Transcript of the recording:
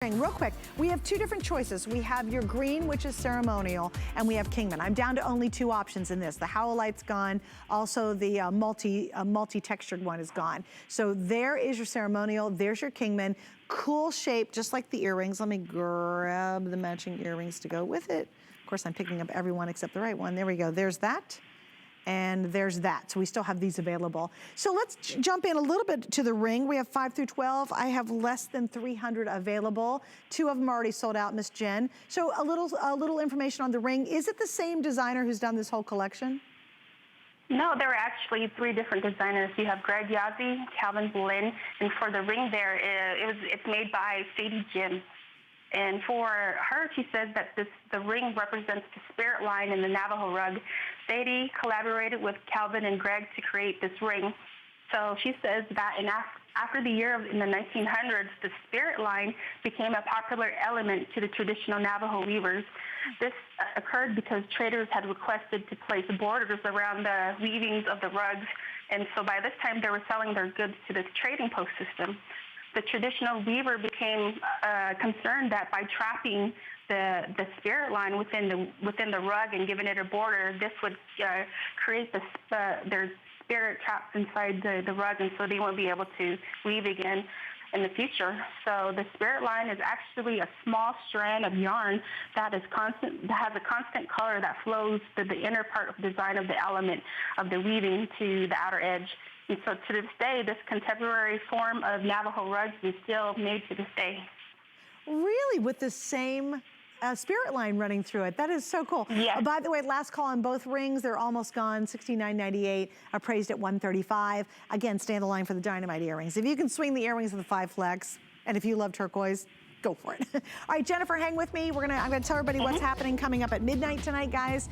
Real quick, we have two different choices. We have your green, which is Ceremonial, and we have Kingman. I'm down to only two options in this. The Howlite's gone. Also, the multi-textured one is gone. So there is your Ceremonial. There's your Kingman. Cool shape, just like the earrings. Let me grab the matching earrings to go with it. Of course, I'm picking up every one except the right one. There we go. There's that. And there's that. So we still have these available. So let's jump in a little bit to the ring. We have 5 through 12. I have less than 300 available. 2 of them are already sold out, Miss Jen. So a little information on the ring. Is it the same designer who's done this whole collection? No, there are actually 3 different designers. You have Greg Yazzie, Calvin Boleyn, and for the ring there, it's made by Sadie Jim. And for her, she says that the ring represents the spirit line in the Navajo rug. Sadie collaborated with Calvin and Greg to create this ring. So she says that after the year in the 1900s, the spirit line became a popular element to the traditional Navajo weavers. This occurred because traders had requested to place borders around the weavings of the rugs. And so by this time, they were selling their goods to this trading post system. The traditional weaver became concerned that by trapping the spirit line within the rug and giving it a border, this would create their spirit trapped inside the rug, and so they won't be able to weave again in the future. So the spirit line is actually a small strand of yarn that has a constant color that flows to the inner part of the design of the element of the weaving to the outer edge. And so to this day, this contemporary form of Navajo rugs is still made to this day. Really? With the same spirit line running through it. That is so cool. Yes. By the way, last call on both rings. They're almost gone. $69.98, appraised at $135. Again, stand the line for the dynamite earrings. If you can swing the earrings of the 5 flex, and if you love turquoise, go for it. All right, Jennifer, hang with me. I'm gonna tell everybody what's happening coming up at midnight tonight, guys.